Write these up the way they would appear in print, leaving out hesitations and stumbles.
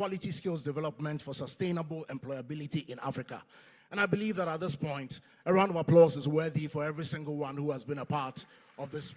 quality skills development for sustainable employability in Africa. And I believe that at this point, a round of applause is worthy for every single one who has been a part of this.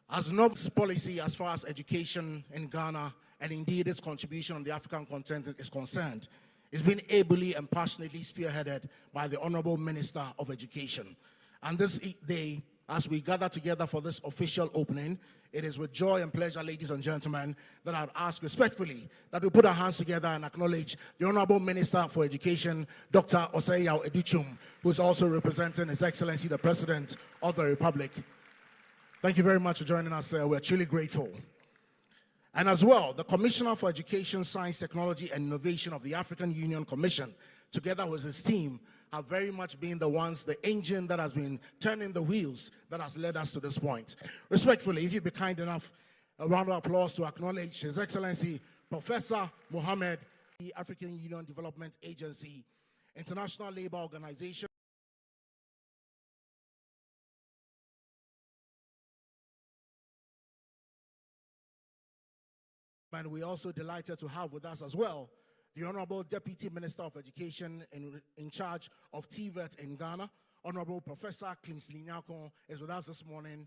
As Nov's policy as far as education in Ghana and indeed its contribution on the African continent is concerned, it's been ably and passionately spearheaded by the Honorable Minister of Education. And this day, as we gather together for this official opening, it is with joy and pleasure, ladies and gentlemen, that I'd ask respectfully that we put our hands together and acknowledge the Honorable Minister for Education, Dr. Osei Yaw Adutwum, who is also representing His Excellency the President of the Republic. Thank you very much for joining us. We're truly grateful. And as well, the Commissioner for Education, Science, Technology and Innovation of the African Union Commission, together with his team, have very much been the ones, the engine that has been turning the wheels that has led us to this point. Respectfully, if you'd be kind enough, a round of applause to acknowledge His Excellency Professor Mohammed, the African Union Development Agency, International Labour Organization. And we're also delighted to have with us as well the Honorable Deputy Minister of Education in charge of TVET in Ghana, Honorable Professor Kingsley Nyarko is with us this morning.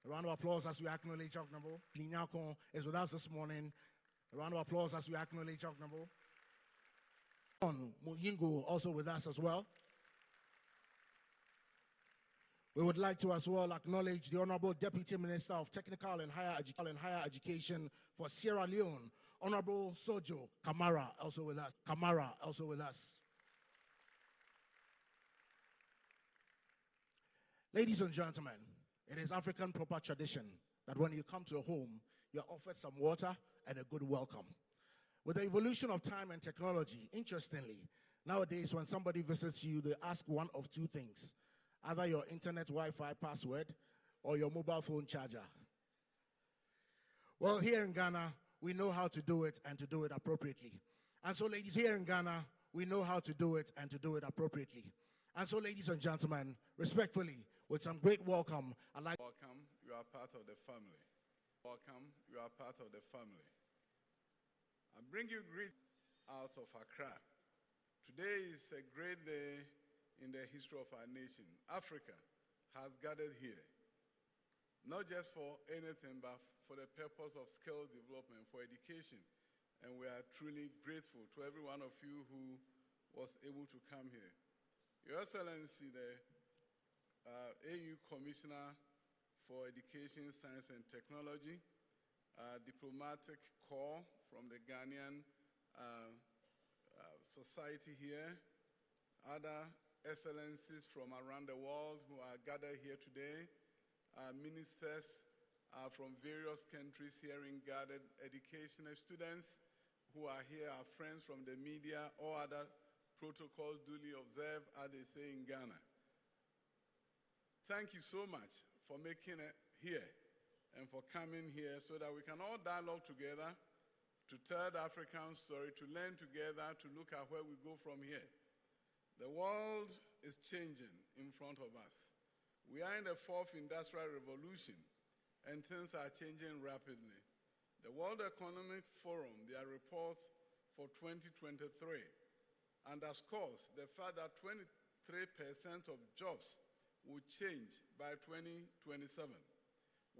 A round of applause as we acknowledge Honorable Nyarko is with us this morning. A round of applause as we acknowledge Honorable Muyingo also with us as well. We would like to as well acknowledge the Honorable Deputy Minister of Technical and Higher Education for Sierra Leone, Honorable Sojo Kamara, also with us. Ladies and gentlemen, it is African proper tradition that when you come to a home, you're offered some water and a good welcome. With the evolution of time and technology, interestingly, nowadays when somebody visits you, they ask one of two things: either your internet Wi-Fi password or your mobile phone charger. Well, here in Ghana, we know how to do it and to do it appropriately. And so, ladies, here in Ghana, we know how to do it and to do it appropriately. And so, ladies and gentlemen, respectfully, with some great welcome, I'd like... Welcome, you are part of the family. Welcome, you are part of the family. I bring you greetings out of Accra. Today is a great day in the history of our nation. Africa has gathered here, not just for anything, but for the purpose of skill development, for education. And we are truly grateful to every one of you who was able to come here. Your Excellency, the AU Commissioner for Education, Science and Technology, diplomatic corps from the Ghanaian society here, other excellencies from around the world who are gathered here today, ministers from various countries here in gathered, educational students who are here, our friends from the media, all other protocols duly observed, as they say in Ghana. Thank you so much for making it here and for coming here so that we can all dialogue together to tell the African story, to learn together, to look at where we go from here. The world is changing in front of us. We are in the 4th industrial revolution and things are changing rapidly. The World Economic Forum, their report for 2023, underscores the fact that 23% of jobs will change by 2027,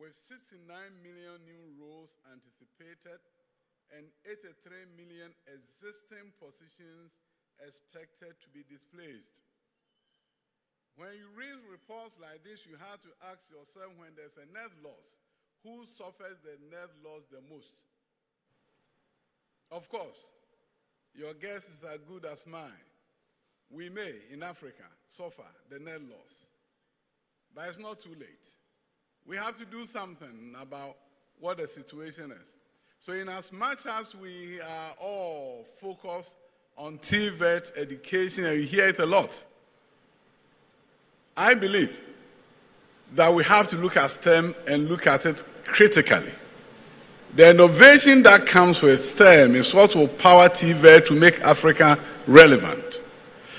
with 69 million new roles anticipated and 83 million existing positions expected to be displaced. When you read reports like this, you have to ask yourself, when there's a net loss, who suffers the net loss the most? Of course, your guess is as good as mine. We may, in Africa, suffer the net loss. But it's not too late. We have to do something about what the situation is. So in as much as we are all focused on TVET education, and you hear it a lot, I believe that we have to look at STEM and look at it critically. The innovation that comes with STEM is what will power TVET to make Africa relevant,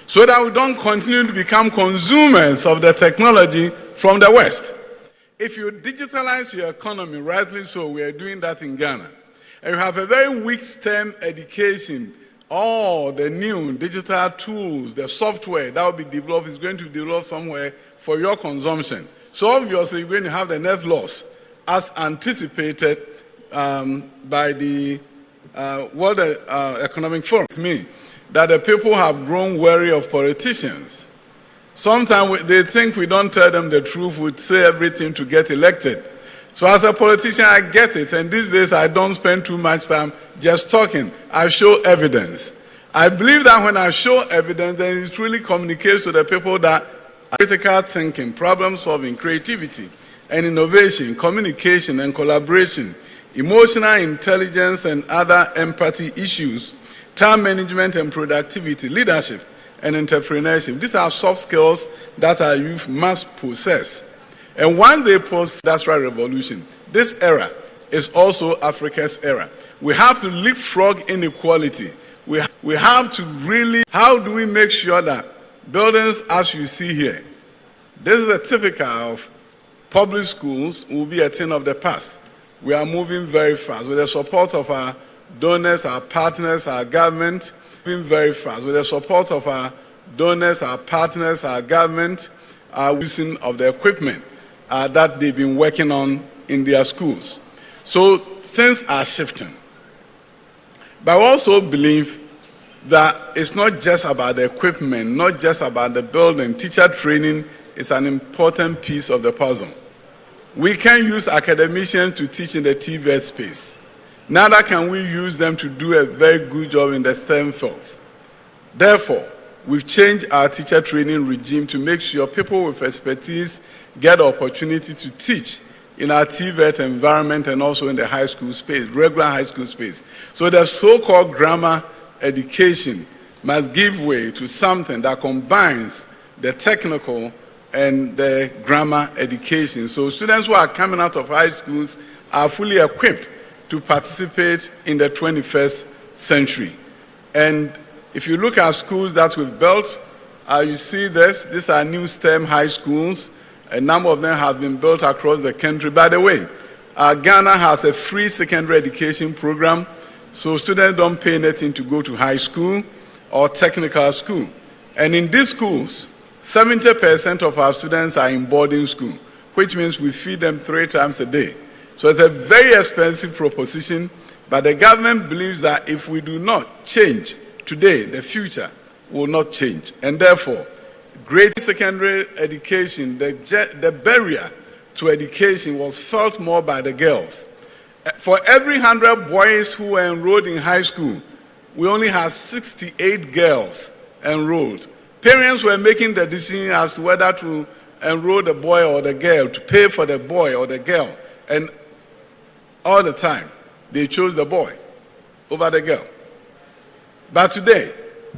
so that we don't continue to become consumers of the technology from the West. If you digitalize your economy, rightly so, we are doing that in Ghana, and you have a very weak STEM education, all the new digital tools, the software that will be developed is going to be developed somewhere for your consumption. So obviously, you're going to have the net loss as anticipated by the World Economic Forum. It means that the people have grown wary of politicians. Sometimes they think we don't tell them the truth, we say everything to get elected. So as a politician, I get it. And these days, I don't spend too much time just talking. I show evidence. I believe that when I show evidence, then it really communicates to the people that critical thinking, problem solving, creativity, and innovation, communication and collaboration, emotional intelligence and other empathy issues, time management and productivity, leadership and entrepreneurship. These are soft skills that our youth must possess. And once they possess the Industrial Revolution, this era is also Africa's era. We have to leapfrog inequality. We have to really, how do we make sure that buildings, as you see here, this is a typical of public schools, will be a thing of the past. We are moving very fast with the support of our donors, our partners, our government, moving very fast with the support of our donors, our partners, our government, our using of the equipment that they've been working on in their schools. So things are shifting. But I also believe that it's not just about the equipment, not just about the building. Teacher training is an important piece of the puzzle. We can use academicians to teach in the TVET space. Neither can we use them to do a very good job in the STEM fields. Therefore, we've changed our teacher training regime to make sure people with expertise get the opportunity to teach in our TVET environment and also in the high school space, regular high school space. So the so-called grammar education must give way to something that combines the technical and the grammar education. So students who are coming out of high schools are fully equipped to participate in the 21st century. And if you look at schools that we've built, you see this. These are new STEM high schools. A number of them have been built across the country. By the way, Ghana has a free secondary education program, so students don't pay anything to go to high school or technical school. And in these schools, 70% of our students are in boarding school, which means we feed them 3 times a day. So it's a very expensive proposition, but the government believes that if we do not change today, the future will not change. And therefore, great secondary education, the barrier to education was felt more by the girls. For every 100 boys who were enrolled in high school, we only had 68 girls enrolled. Parents were making the decision as to whether to enroll the boy or the girl, to pay for the boy or the girl. And all the time, they chose the boy over the girl. But today,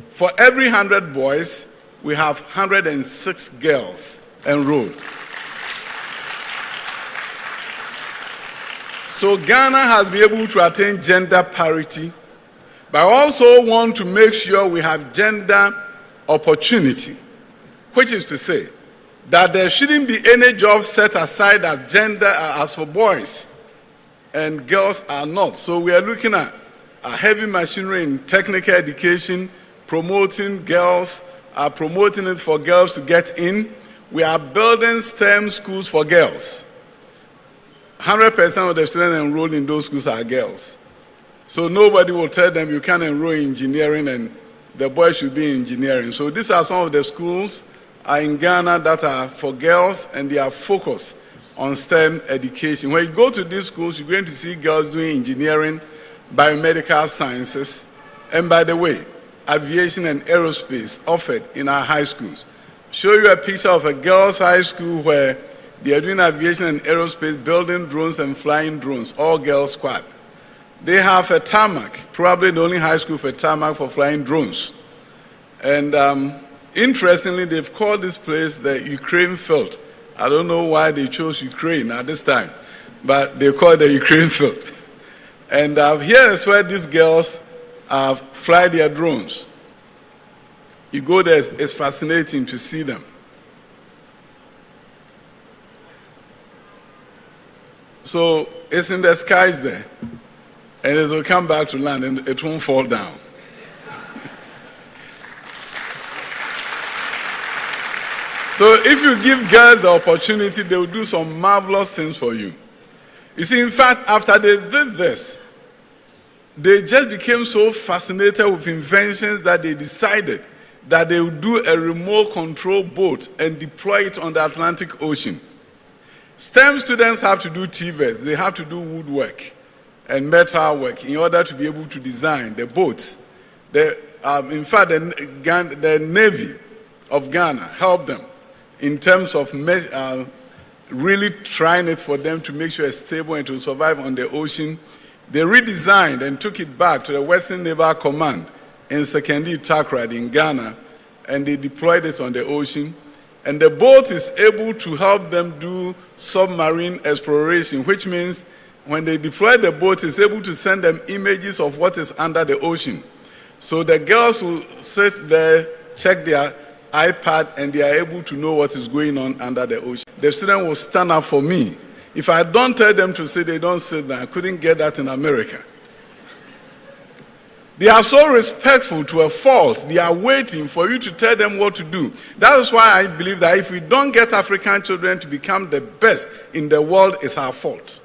for every 100 boys, we have 106 girls enrolled. So Ghana has been able to attain gender parity, but I also want to make sure we have gender opportunity, which is to say that there shouldn't be any job set aside as gender as for boys and girls are not. So we are looking at heavy machinery in technical education, promoting girls, promoting it for girls to get in. We are building STEM schools for girls. 100% of the students enrolled in those schools are girls. So nobody will tell them you can't enroll in engineering and the boys should be in engineering. So these are some of the schools in Ghana that are for girls and they are focused on STEM education. When you go to these schools, you're going to see girls doing engineering, biomedical sciences, and by the way, aviation and aerospace offered in our high schools. Show you a picture of a girls' high school where they are doing aviation and aerospace, building drones and flying drones, all girls squad. They have a tarmac, probably the only high school for tarmac for flying drones. And interestingly, they've called this place the Ukraine field. I don't know why they chose Ukraine at this time, but they call it the Ukraine field. And here is where these girls fly their drones. You go there, it's fascinating to see them. So it's in the skies there. And it will come back to land and it won't fall down. So if you give girls the opportunity, they will do some marvelous things for you. You see, in fact, after they did this, they just became so fascinated with inventions that they decided that they would do a remote control boat and deploy it on the Atlantic Ocean. STEM students have to do TVET, they have to do woodwork and metal work in order to be able to design the boats. In fact, the Navy of Ghana helped them in terms of really trying it for them to make sure it's stable and to survive on the ocean. They redesigned and took it back to the Western Naval Command in Sekondi Takoradi in Ghana, and they deployed it on the ocean. And the boat is able to help them do submarine exploration, which means when they deploy the boat, it's able to send them images of what is under the ocean. So the girls will sit there, check their iPad, and they are able to know what is going on under the ocean. The student will stand up for me. If I don't tell them to sit, they don't sit down. I couldn't get that in America. They are so respectful to a fault. They are waiting for you to tell them what to do. That is why I believe that if we don't get African children to become the best in the world, it's our fault.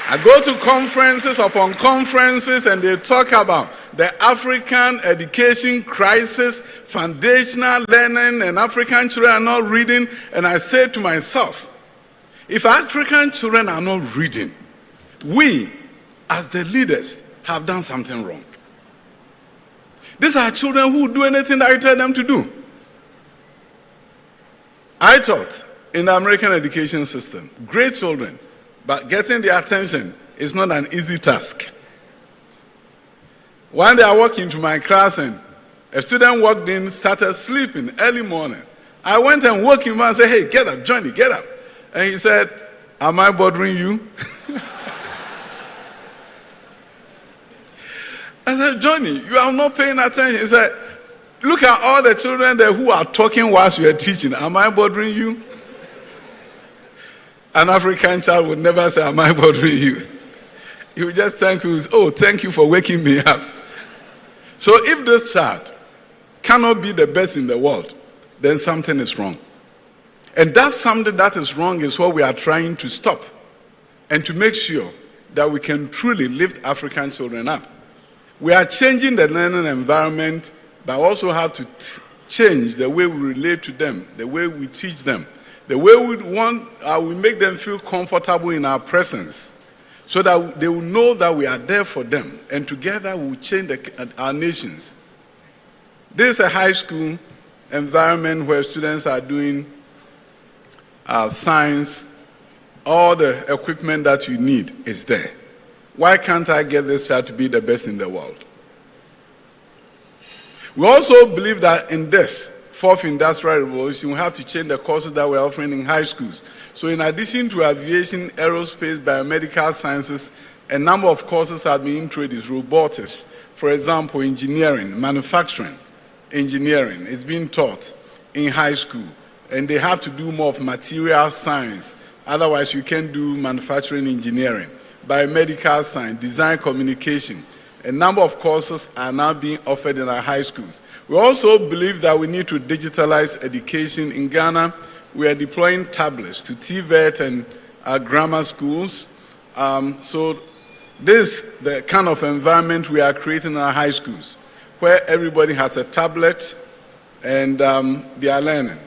I go to conferences upon conferences and they talk about the African education crisis, foundational learning, and African children are not reading. And I say to myself, if African children are not reading, we, as the leaders, have done something wrong. These are children who do anything that you tell them to do. I taught in the American education system, great children, but getting their attention is not an easy task. One day I walked into my class and a student walked in, started sleeping early morning. I went and woke him up and said, "Hey, get up, Johnny, get up." And he said, "Am I bothering you?" I said, "Johnny, you are not paying attention." He said, "Look at all the children there who are talking whilst you are teaching. Am I bothering you?" An African child would never say, "Am I bothering you?" He would just thank you. "Oh, thank you for waking me up." So if this child cannot be the best in the world, then something is wrong. And that something that is wrong is what we are trying to stop and to make sure that we can truly lift African children up. We are changing the learning environment, but also have to change the way we relate to them, the way we teach them, the way we make them feel comfortable in our presence, so that they will know that we are there for them, and together we will change our nations. This is a high school environment where students are doing science. All the equipment that you need is there. Why can't I get this child to be the best in the world? We also believe that in this fourth industrial revolution, we have to change the courses that we're offering in high schools. So in addition to aviation, aerospace, biomedical sciences, a number of courses have been introduced. Robotics, for example, engineering, manufacturing, engineering is being taught in high school. And they have to do more of material science. Otherwise, you can't do manufacturing engineering. Biomedical science, design communication. A number of courses are now being offered in our high schools. We also believe that we need to digitalize education. In Ghana, we are deploying tablets to TVET and grammar schools. So this is the kind of environment we are creating in our high schools, where everybody has a tablet and they are learning.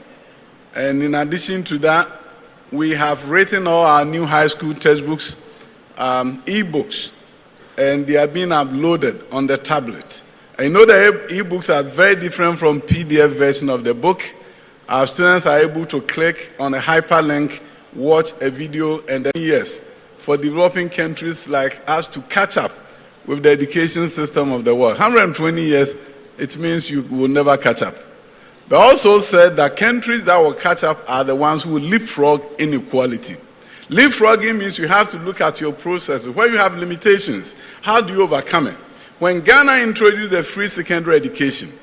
And in addition to that, we have written all our new high school textbooks, e-books, and they are being uploaded on the tablet. I know the e-books are very different from PDF version of the book. Our students are able to click on a hyperlink, watch a video, and then yes, for developing countries like us to catch up with the education system of the world. 120 years, it means you will never catch up. But also said that countries that will catch up are the ones who will leapfrog inequality. Leapfrogging means you have to look at your processes. Where you have limitations, how do you overcome it? When Ghana introduced the free secondary education,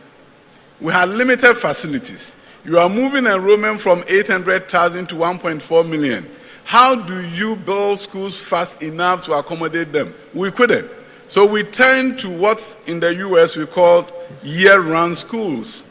we had limited facilities. You are moving enrollment from 800,000 to 1.4 million. How do you build schools fast enough to accommodate them? We couldn't. So we turned to what in the US we call year-round schools.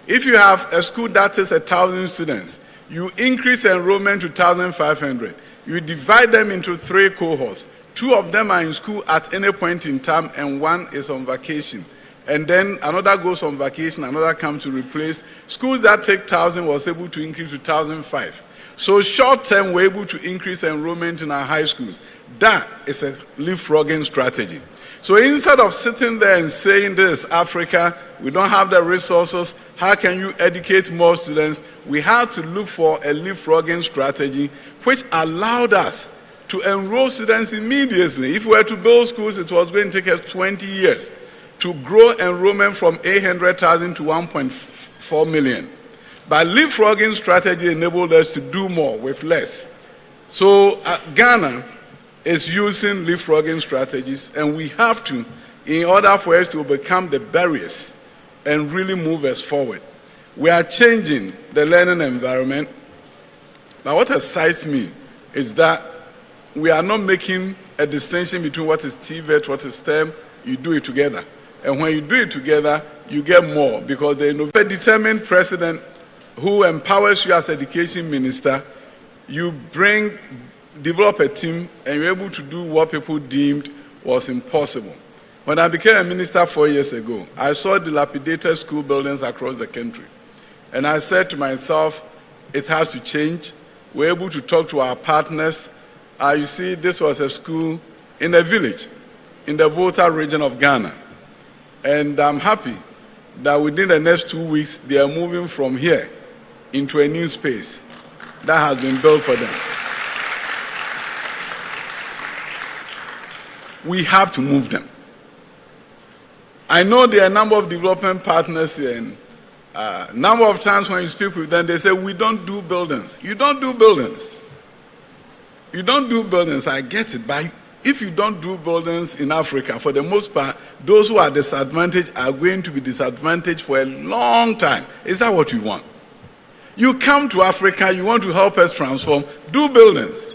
If you have a school that takes 1,000 students, you increase enrollment to 1,500. You divide them into 3 cohorts. 2 of them are in school at any point in time, and 1 is on vacation. And then another goes on vacation, another comes to replace. Schools that take 1,000 was able to increase to 1,005. So short term, we're able to increase enrollment in our high schools. That is a leapfrogging strategy. So instead of sitting there and saying, this is Africa, we don't have the resources, how can you educate more students? We had to look for a leapfrogging strategy which allowed us to enroll students immediately. If we were to build schools, it was going to take us 20 years to grow enrollment from 800,000 to 1.4 million. But leapfrogging strategy enabled us to do more with less. So Ghana is using leapfrogging strategies, and we have to, in order for us to overcome the barriers and really move us forward. We are changing the learning environment. But what excites me is that we are not making a distinction between what is TVET, what is STEM. You do it together. And when you do it together, you get more, because the determined president who empowers you as education minister, you develop a team, and you're able to do what people deemed was impossible. When I became a minister 4 years ago, I saw dilapidated school buildings across the country. And I said to myself, it has to change. We're able to talk to our partners. You see, this was a school in a village in the Volta region of Ghana. And I'm happy that within the next 2 weeks, they are moving from here into a new space that has been built for them. We have to move them. I know there are a number of development partners here, and a number of times when you speak with them, they say, we don't do buildings. You don't do buildings. You don't do buildings, I get it, but if you don't do buildings in Africa, for the most part, those who are disadvantaged are going to be disadvantaged for a long time. Is that what you want? You come to Africa, you want to help us transform, do buildings.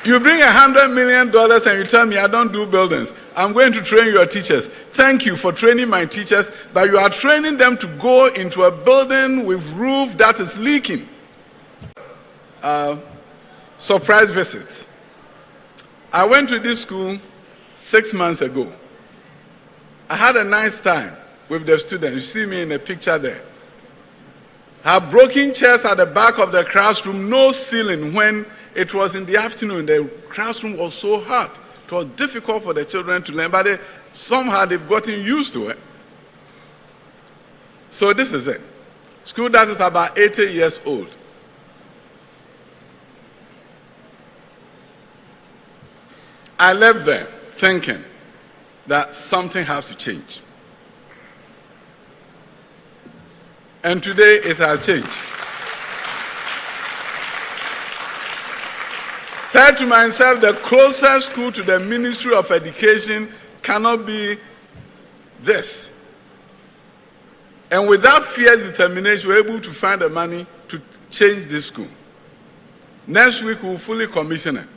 You bring $100 million and you tell me I don't do buildings. I'm going to train your teachers. Thank you for training my teachers, but you are training them to go into a building with roof that is leaking. Surprise visit. I went to this school 6 months ago. I had a nice time with the students. You see me in the picture there. I had broken chairs at the back of the classroom, no ceiling. When it was in the afternoon, the classroom was so hot. It was difficult for the children to learn, but somehow they've gotten used to it. So this is it. School that is about 80 years old. I left there thinking that something has to change. And today it has changed. Said to myself, the closest school to the Ministry of Education cannot be this. And with that fierce determination, we're able to find the money to change this school. Next week, we'll fully commission it.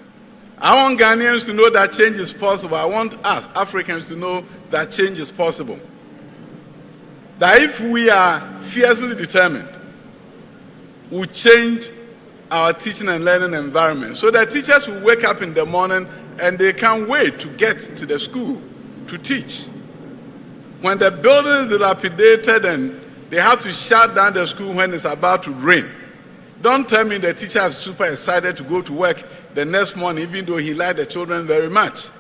I want Ghanaians to know that change is possible. I want us, Africans, to know that change is possible. That if we are fiercely determined, we'll change our teaching and learning environment. So that teachers will wake up in the morning and they can't wait to get to the school to teach. When the building is dilapidated and they have to shut down the school when it's about to rain, don't tell me the teacher is super excited to go to work the next morning, even though he liked the children very much.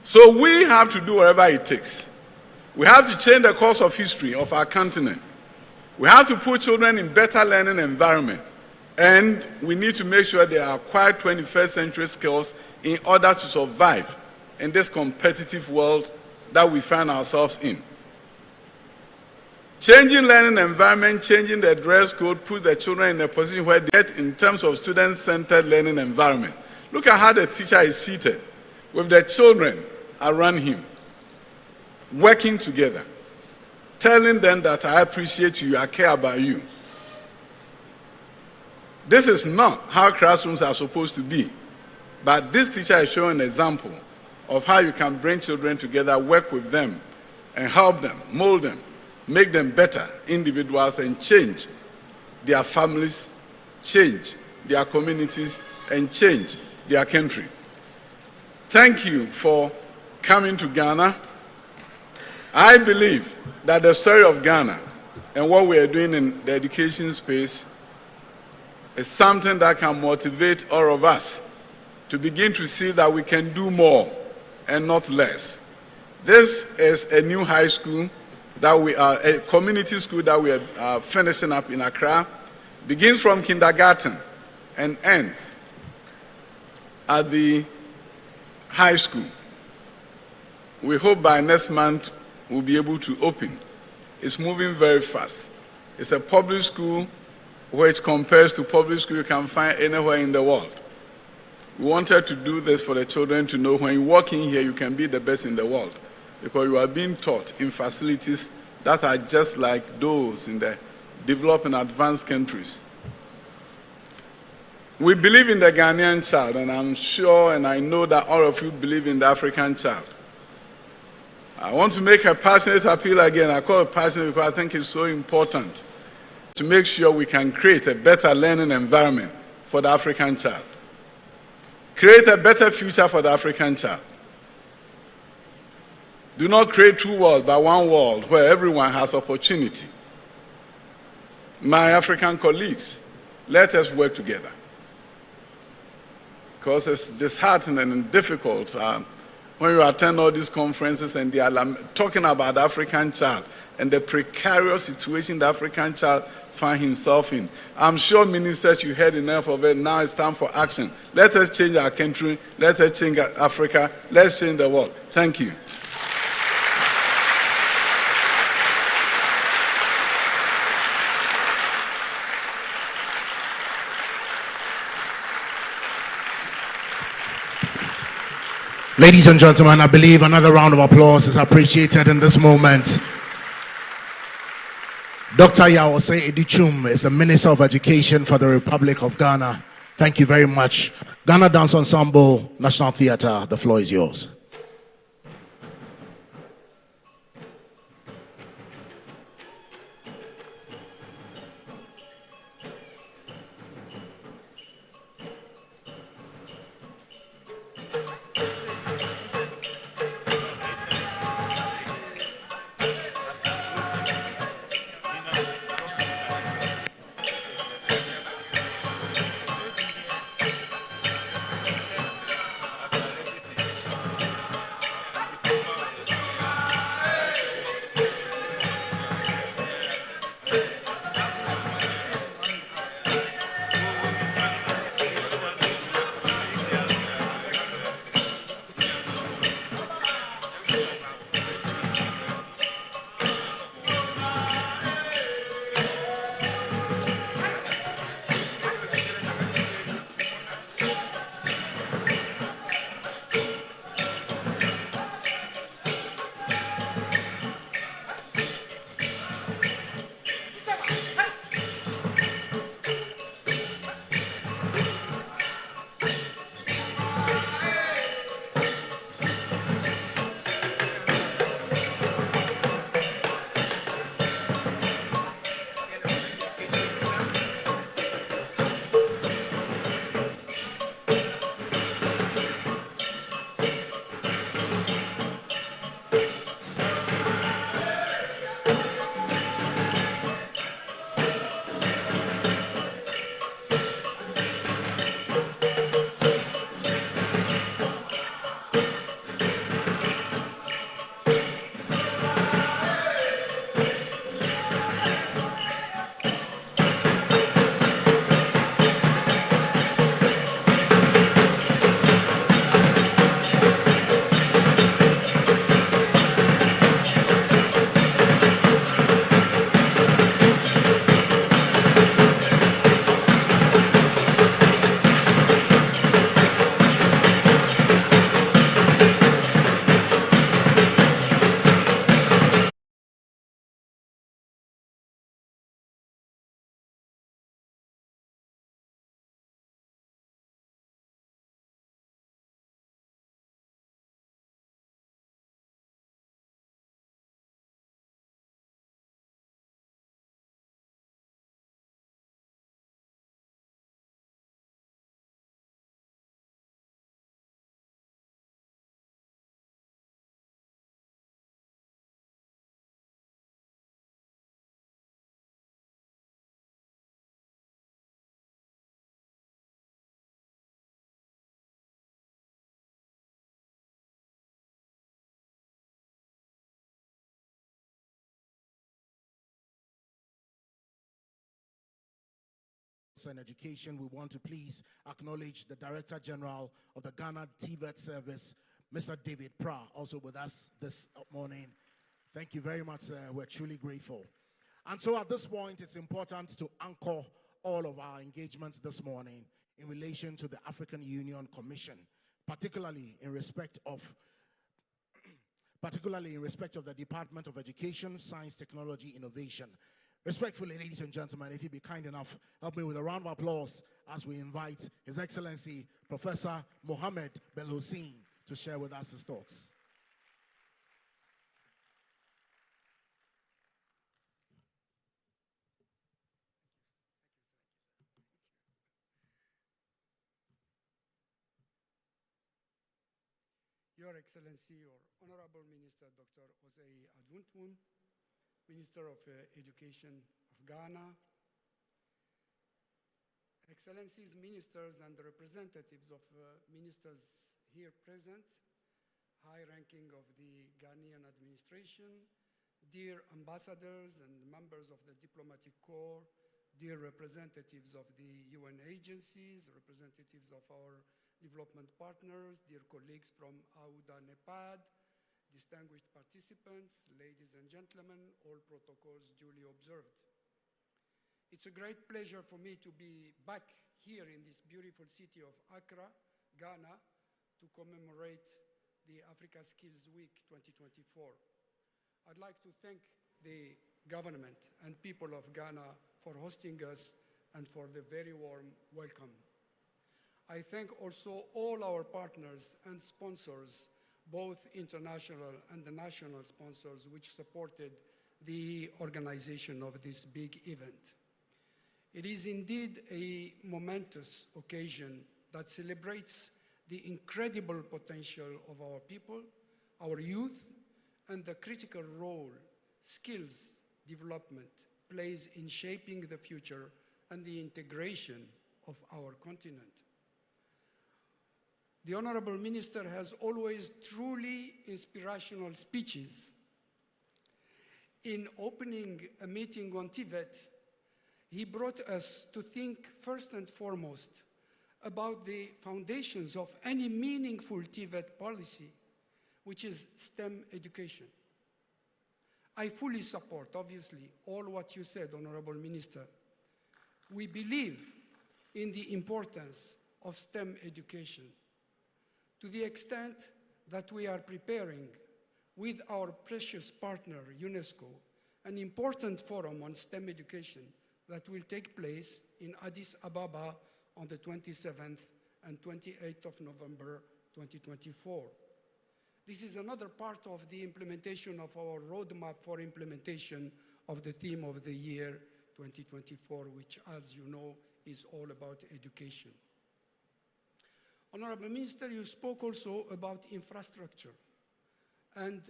So we have to do whatever it takes. We have to change the course of history of our continent. We have to put children in better learning environment. And we need to make sure they acquire 21st century skills in order to survive in this competitive world that we find ourselves in. Changing learning environment, changing the dress code, put the children in a position where they get in terms of student-centered learning environment. Look at how the teacher is seated with the children around him, working together, telling them that I appreciate you, I care about you. This is not how classrooms are supposed to be. But this teacher is showing an example of how you can bring children together, work with them, and help them, mold them, make them better individuals, and change their families, change their communities, and change their country. Thank you for coming to Ghana. I believe that the story of Ghana and what we are doing in the education space is something that can motivate all of us to begin to see that we can do more and not less. This is a new high school that we are, a community school that we are finishing up in Accra. Begins from kindergarten and ends at the high school. We hope by next month we'll be able to open. It's moving very fast. It's a public school which compares to public school you can find anywhere in the world. We wanted to do this for the children to know when you walk in here, you can be the best in the world, because you are being taught in facilities that are just like those in the developed and advanced countries. We believe in the Ghanaian child, and I'm sure and I know that all of you believe in the African child. I want to make a passionate appeal again. I call it passionate because I think it's so important to make sure we can create a better learning environment for the African child. Create a better future for the African child. Do not create two worlds, but one world where everyone has opportunity. My African colleagues, let us work together. Because it's disheartening and difficult when you attend all these conferences and they are talking about the African child and the precarious situation the African child finds himself in. I'm sure, ministers, you heard enough of it. Now it's time for action. Let us change our country. Let us change Africa. Let's change the world. Thank you. Ladies and gentlemen, I believe another round of applause is appreciated in this moment. Dr. Yaosei Edichum is the Minister of Education for the Republic of Ghana. Thank you very much. Ghana Dance Ensemble, National Theatre, the floor is yours. and Education, we want to please acknowledge the Director General of the Ghana TVET Service, Mr. David Pra, also with us this morning. Thank you very much, sir. We're truly grateful. And so at this point, it's important to anchor all of our engagements this morning in relation to the African Union Commission, particularly in respect of the Department of Education, Science, Technology, Innovation. Respectfully, ladies and gentlemen, if you'd be kind enough, help me with a round of applause as we invite His Excellency Professor Mohamed Belhossein to share with us his thoughts. Your Excellency, or Honorable Minister Dr. Osei Adjuntoun, Minister of Education of Ghana, Excellencies, Ministers, and representatives of ministers here present, high-ranking of the Ghanaian administration, dear ambassadors and members of the diplomatic corps, dear representatives of the UN agencies, representatives of our development partners, dear colleagues from AUDA NEPAD, distinguished participants, ladies and gentlemen, all protocols duly observed. It's a great pleasure for me to be back here in this beautiful city of Accra, Ghana, to commemorate the Africa Skills Week 2024. I'd like to thank the government and people of Ghana for hosting us and for the very warm welcome. I thank also all our partners and sponsors, both international and the national sponsors, which supported the organization of this big event. It is indeed a momentous occasion that celebrates the incredible potential of our people, our youth, and the critical role skills development plays in shaping the future and the integration of our continent. The Honorable Minister has always truly inspirational speeches. In opening a meeting on TVET, he brought us to think first and foremost about the foundations of any meaningful TVET policy, which is STEM education. I fully support, obviously, all what you said, Honorable Minister. We believe in the importance of STEM education, to the extent that we are preparing with our precious partner, UNESCO, an important forum on STEM education that will take place in Addis Ababa on the 27th and 28th of November 2024. This is another part of the implementation of our roadmap for implementation of the theme of the year 2024, which, as you know, is all about education. Honorable Minister, you spoke also about infrastructure, and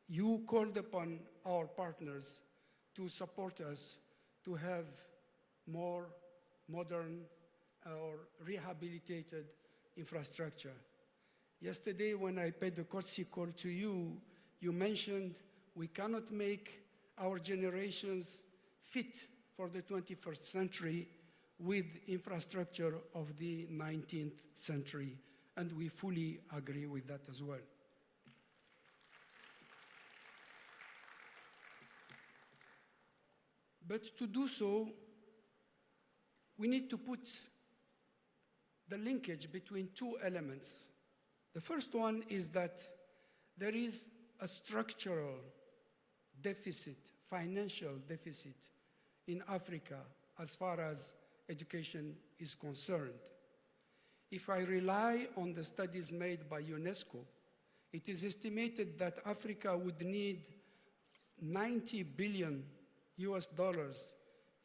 you called upon our partners to support us to have more modern or rehabilitated infrastructure. Yesterday, when I paid the courtesy call to you, you mentioned we cannot make our generations fit for the 21st century with infrastructure of the 19th century, and we fully agree with that as well. But to do so, we need to put the linkage between two elements. The first one is that there is a structural deficit, financial deficit in Africa as far as education is concerned. If I rely on the studies made by UNESCO, it is estimated that Africa would need $90 billion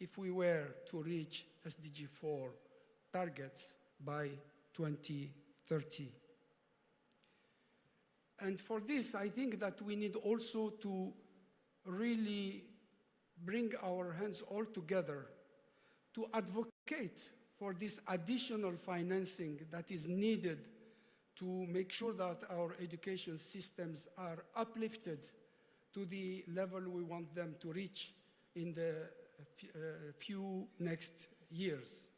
if we were to reach SDG 4 targets by 2030. And for this, I think that we need also to really bring our hands all together to advocate for this additional financing that is needed to make sure that our education systems are uplifted to the level we want them to reach in the few next years.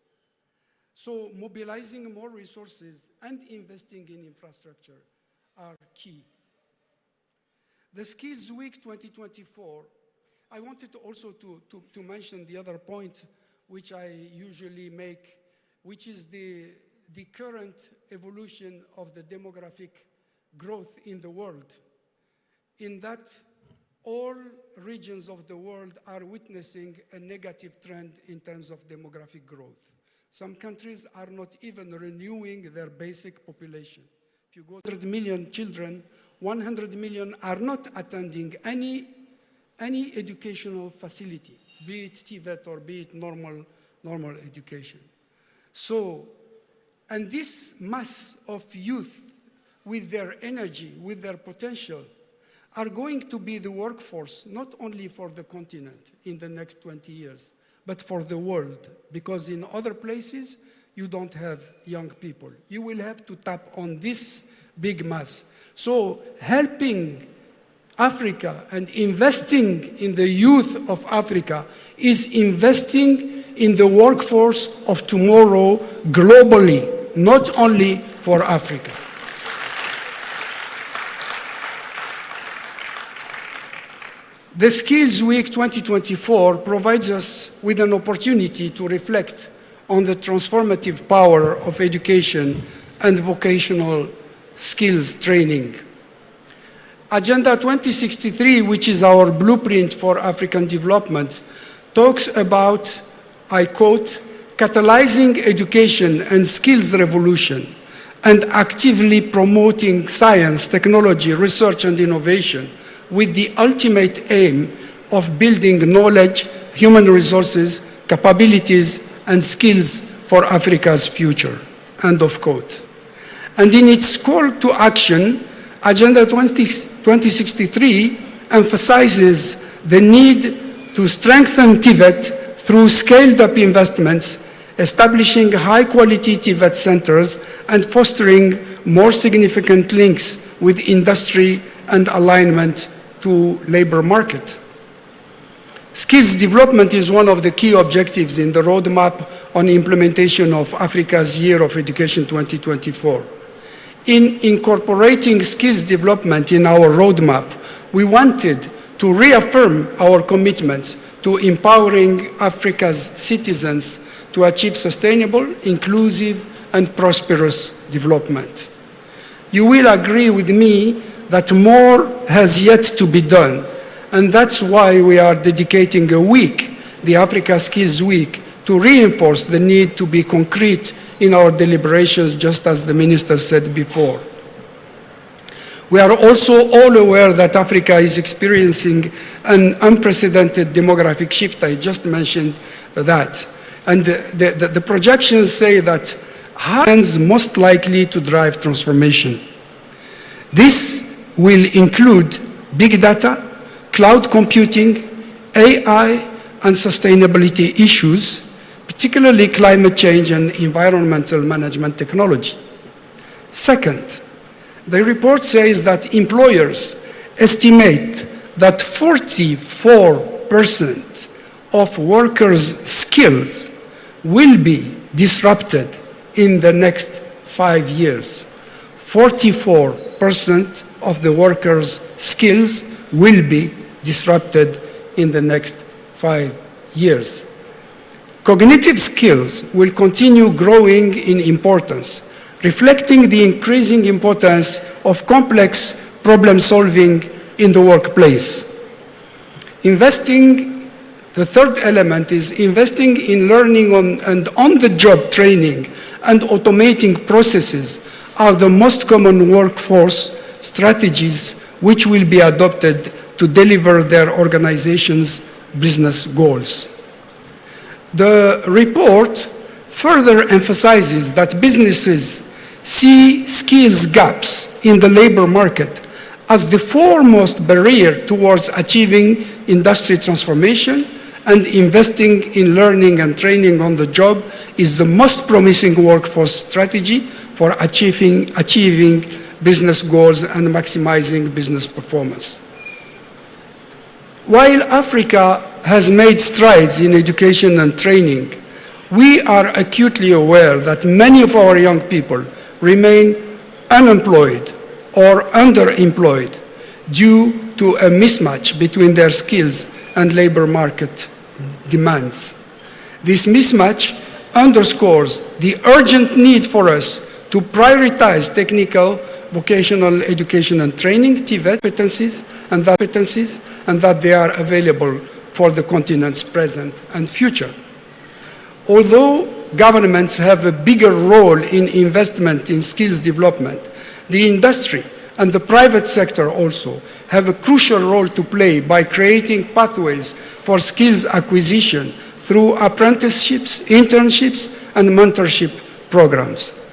So mobilizing more resources and investing in infrastructure are key. The Skills Week 2024, I wanted also to mention the other point which I usually make, which is the current evolution of the demographic growth in the world. In that, all regions of the world are witnessing a negative trend in terms of demographic growth. Some countries are not even renewing their basic population. If you go to 100 million children, 100 million are not attending any educational facility, be it TVET or be it normal education. So, and this mass of youth with their energy, with their potential, are going to be the workforce, not only for the continent in the next 20 years, but for the world, because in other places, you don't have young people. You will have to tap on this big mass. So helping Africa and investing in the youth of Africa is investing in the workforce of tomorrow globally, not only for Africa. The Skills Week 2024 provides us with an opportunity to reflect on the transformative power of education and vocational skills training. Agenda 2063, which is our blueprint for African development, talks about, I quote, catalyzing education and skills revolution and actively promoting science, technology, research, and innovation with the ultimate aim of building knowledge, human resources, capabilities, and skills for Africa's future, end of quote. And in its call to action, Agenda 2063 emphasizes the need to strengthen TVET through scaled-up investments, establishing high-quality TVET centers, and fostering more significant links with industry and alignment to labor market. Skills development is one of the key objectives in the roadmap on implementation of Africa's Year of Education 2024. In incorporating skills development in our roadmap, we wanted to reaffirm our commitment to empowering Africa's citizens to achieve sustainable, inclusive, and prosperous development. You will agree with me that more has yet to be done, and that's why we are dedicating a week, the Africa Skills Week, to reinforce the need to be concrete in our deliberations, just as the Minister said before. We are also all aware that Africa is experiencing an unprecedented demographic shift. I just mentioned that. And the projections say that hands most likely to drive transformation. This will include big data, cloud computing, AI, and sustainability issues, particularly climate change and environmental management technology. Second, the report says that employers estimate that 44% of workers' skills will be disrupted in the next 5 years. 44% of the workers' skills will be disrupted in the next 5 years. Cognitive skills will continue growing in importance, reflecting the increasing importance of complex problem solving in the workplace. The third element is investing in learning and on-the-job training and automating processes are the most common workforce strategies which will be adopted to deliver their organization's business goals. The report further emphasizes that businesses see skills gaps in the labor market as the foremost barrier towards achieving industry transformation, and investing in learning and training on the job is the most promising workforce strategy for achieving business goals and maximizing business performance. While Africa has made strides in education and training, We are acutely aware that many of our young people remain unemployed or underemployed due to a mismatch between their skills and labor market demands. This mismatch underscores the urgent need for us to prioritize technical, vocational education and training, TVET competencies, and that they are available for the continent's present and future. Although governments have a bigger role in investment in skills development, the industry and the private sector also have a crucial role to play by creating pathways for skills acquisition through apprenticeships, internships, and mentorship programs.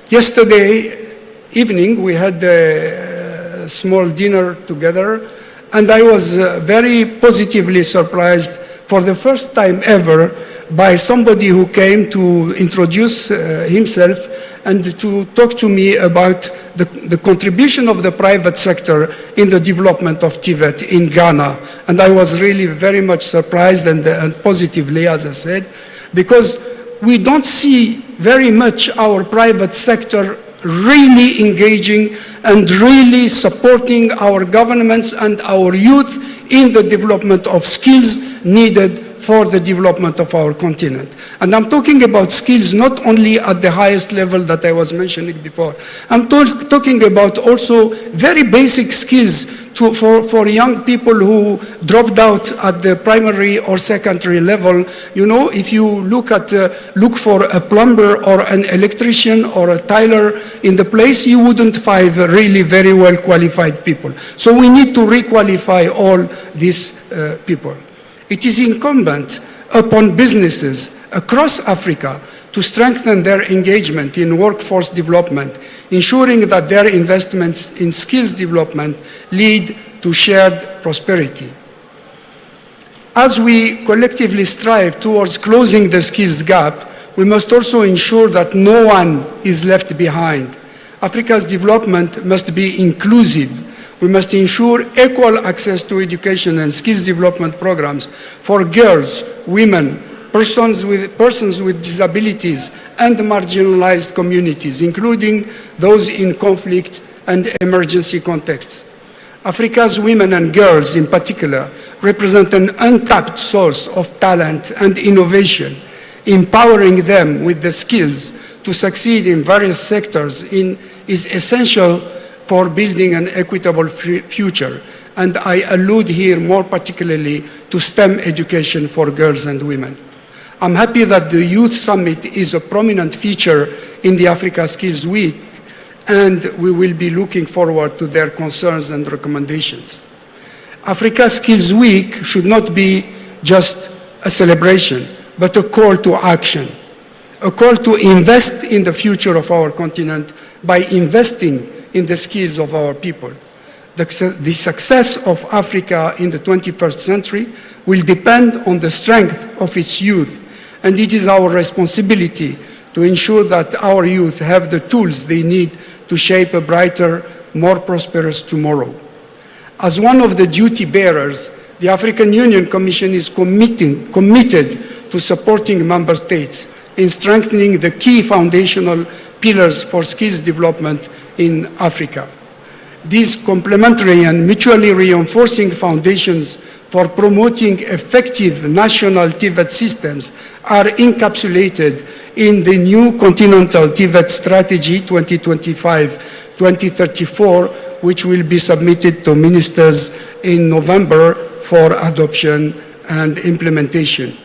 Yesterday evening, we had a small dinner together, and I was very positively surprised for the first time ever by somebody who came to introduce himself and to talk to me about the contribution of the private sector in the development of TVET in Ghana. And I was really very much surprised and positively, as I said, because we don't see very much our private sector really engaging and really supporting our governments and our youth in the development of skills needed for the development of our continent. And I'm talking about skills not only at the highest level that I was mentioning before. I'm talking about also very basic skills for young people who dropped out at the primary or secondary level. You know, if you look for a plumber or an electrician or a tailor in the place, you wouldn't find really very well qualified people. So we need to requalify all these people. It is incumbent upon businesses across Africa to strengthen their engagement in workforce development, ensuring that their investments in skills development lead to shared prosperity. As we collectively strive towards closing the skills gap, we must also ensure that no one is left behind. Africa's development must be inclusive. We must ensure equal access to education and skills development programs for girls, women, persons with disabilities, and marginalized communities, including those in conflict and emergency contexts. Africa's women and girls, in particular, represent an untapped source of talent and innovation. Empowering them with the skills to succeed in various sectors is essential for building an equitable future. And I allude here more particularly to STEM education for girls and women. I'm happy that the Youth Summit is a prominent feature in the Africa Skills Week, and we will be looking forward to their concerns and recommendations. Africa Skills Week should not be just a celebration, but a call to action, a call to invest in the future of our continent by investing in the skills of our people. The success of Africa in the 21st century will depend on the strength of its youth, and it is our responsibility to ensure that our youth have the tools they need to shape a brighter, more prosperous tomorrow. As one of the duty bearers, the African Union Commission is committed to supporting member states in strengthening the key foundational pillars for skills development in Africa. These complementary and mutually reinforcing foundations for promoting effective national TVET systems are encapsulated in the new Continental TVET Strategy 2025-2034, which will be submitted to ministers in November for adoption and implementation.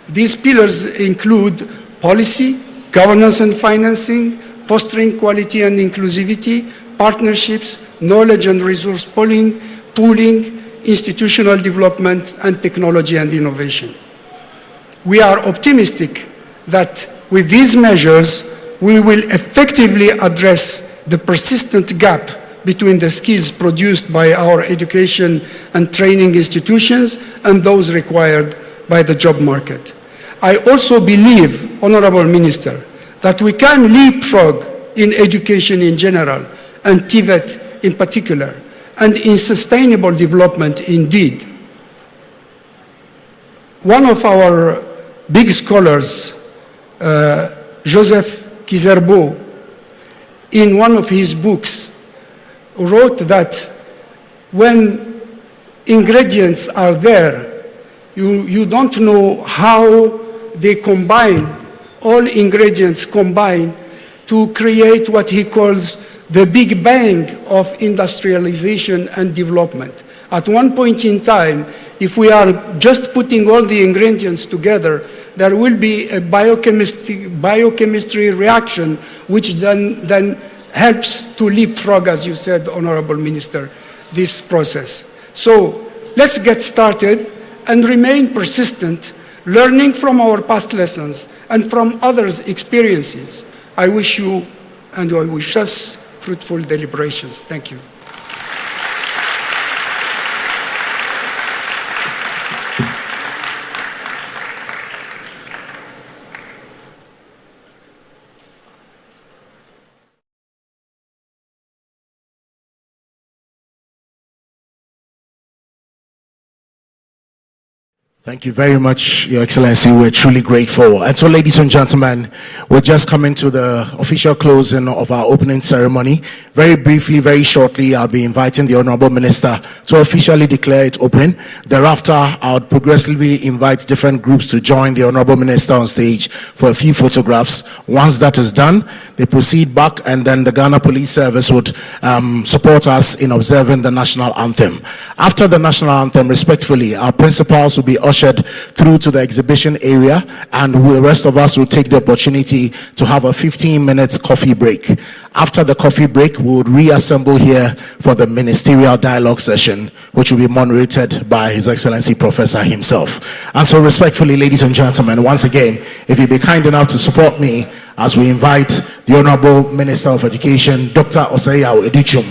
These pillars include policy, governance and financing, fostering quality and inclusivity, partnerships, knowledge and resource pooling, institutional development, and technology and innovation. We are optimistic that with these measures, we will effectively address the persistent gap between the skills produced by our education and training institutions and those required by the job market. I also believe, Honorable Minister, that we can leapfrog in education in general and TVET in particular, and in sustainable development indeed. One of our big scholars, Joseph Kizerbo, in one of his books, wrote that when ingredients are there, you don't know how they combine, all ingredients combine to create what he calls the Big Bang of industrialization and development. At one point in time, if we are just putting all the ingredients together, there will be a biochemistry reaction, which then helps to leapfrog, as you said, Honorable Minister, this process. So let's get started and remain persistent, learning from our past lessons and from others' experiences. I wish you and I wish us fruitful deliberations. Thank you. Thank you very much, Your Excellency. We're truly grateful. And so, ladies and gentlemen, we're just coming to the official closing of our opening ceremony. Very briefly, very shortly, I'll be inviting the Honorable Minister to officially declare it open. Thereafter, I'll progressively invite different groups to join the Honorable Minister on stage for a few photographs. Once that is done, they proceed back, and then the Ghana Police Service would support us in observing the national anthem. After the national anthem, respectfully, our principals will be ushered through to the exhibition area, and the rest of us will take the opportunity to have a 15-minute coffee break. After the coffee break, we would reassemble here for the ministerial dialogue session, which will be moderated by His Excellency Professor himself. And so, respectfully, ladies and gentlemen, once again, if you'd be kind enough to support me as we invite the Honorable Minister of Education, Dr. Osei-Yaw Edichum.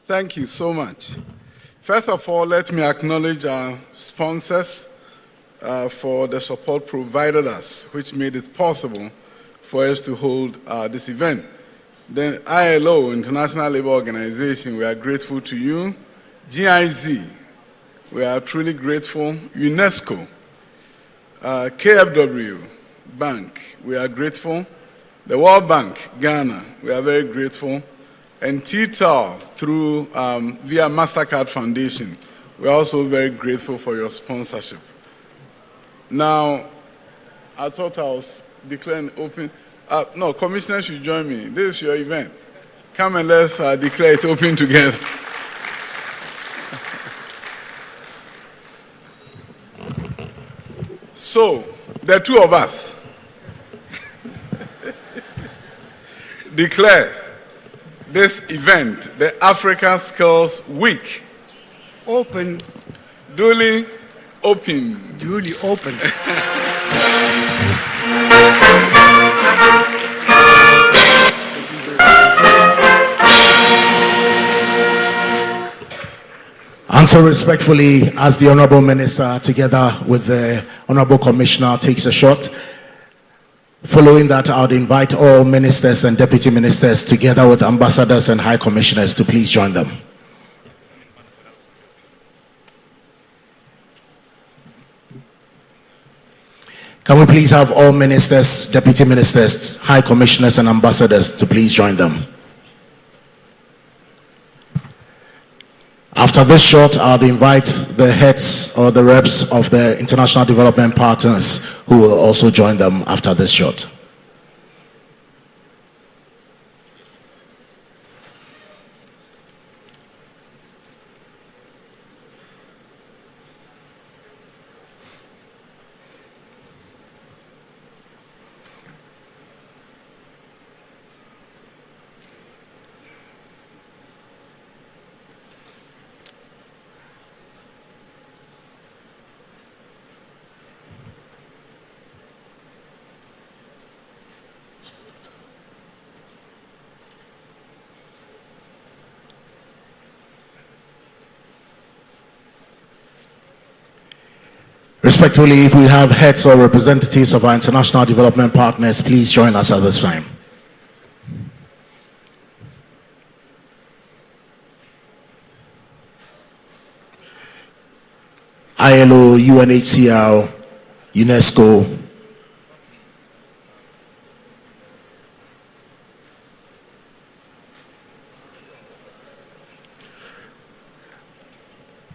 Thank you so much. First of all, let me acknowledge our sponsors for the support provided us, which made it possible for us to hold this event. Then ILO, International Labour Organization, we are grateful to you. GIZ, we are truly grateful. UNESCO, KFW Bank, we are grateful. The World Bank, Ghana, we are very grateful. And TTAL through via MasterCard Foundation, we're also very grateful for your sponsorship. Now, I thought I was declaring open. No, Commissioner should join me. This is your event. Come and let's declare it open together. So, the two of us declare this event, the African Skills Week, Open. duly open. Duly open. And so respectfully, as the Honorable Minister, together with the Honorable Commissioner, takes a shot, following that, I would invite all ministers and deputy ministers, together with ambassadors and high commissioners, to please join them. Can we please have all ministers, deputy ministers, high commissioners, and ambassadors to please join them? After this shot, I'll invite the heads or the reps of the international development partners who will also join them after this shot. Respectfully, if we have heads or representatives of our international development partners, please join us at this time. ILO, UNHCR, UNESCO.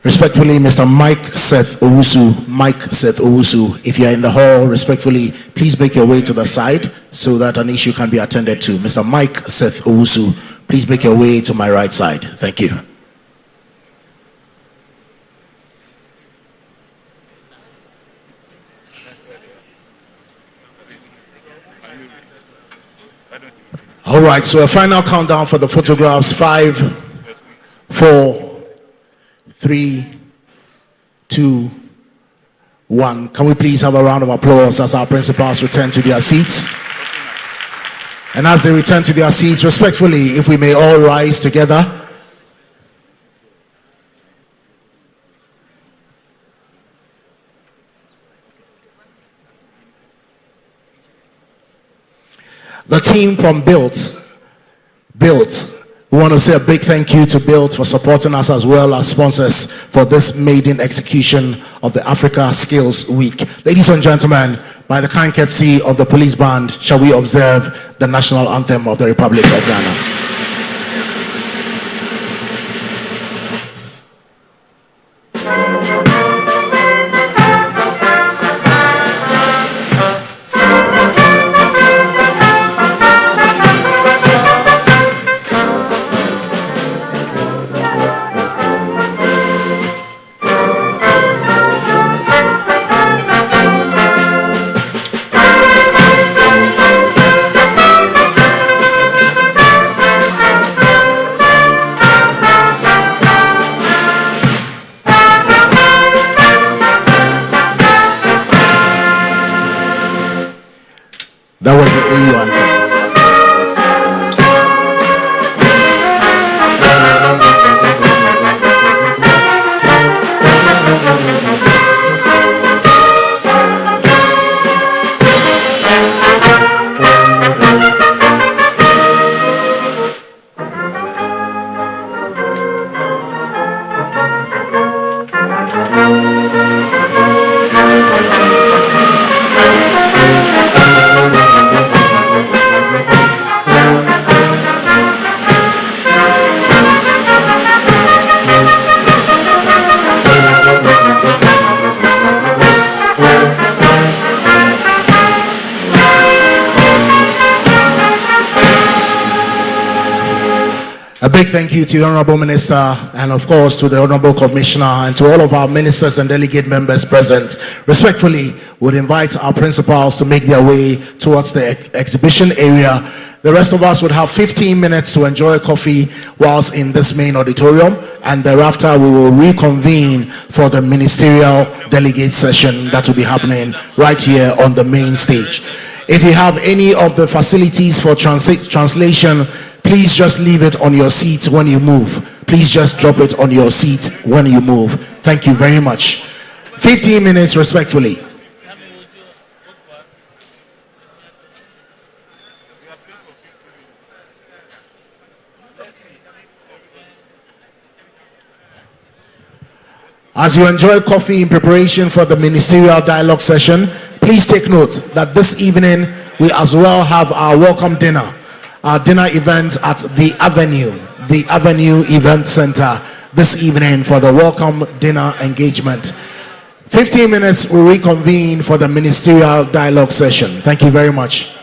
Respectfully, Mr. Mike Seth Owusu. Mike Seth Owusu, if you are in the hall, respectfully, please make your way to the side so that an issue can be attended to. Mr. Mike Seth Owusu, please make your way to my right side. Thank you. All right, so a final countdown for the photographs. 5, 4, 3, 2, 1. Can we please have a round of applause as our principals return to their seats? And as they return to their seats, respectfully, if we may all rise together. The team from Built, we want to say a big thank you to Built for supporting us as well as sponsors for this maiden execution of the Africa Skills Week. Ladies and gentlemen, by the kind courtesy of the police band, shall we observe the national anthem of the Republic of Ghana? That was the AU anthem. A big thank you to the Honorable Minister and of course to the Honorable Commissioner and to all of our ministers and delegate members present. Respectfully, would invite our principals to make their way towards the exhibition area. The rest of us would have 15 minutes to enjoy coffee whilst in this main auditorium, and thereafter we will reconvene for the ministerial delegate session that will be happening right here on the main stage. If you have any of the facilities for translation, please just leave it on your seat when you move. Please just drop it on your seat when you move. Thank you very much. 15 minutes respectfully. As you enjoy coffee in preparation for the ministerial dialogue session, please take note that this evening we as well have our welcome dinner. Our dinner event at the Avenue Event Center this evening for the welcome dinner engagement. 15 minutes, we reconvene for the ministerial dialogue session. Thank you very much.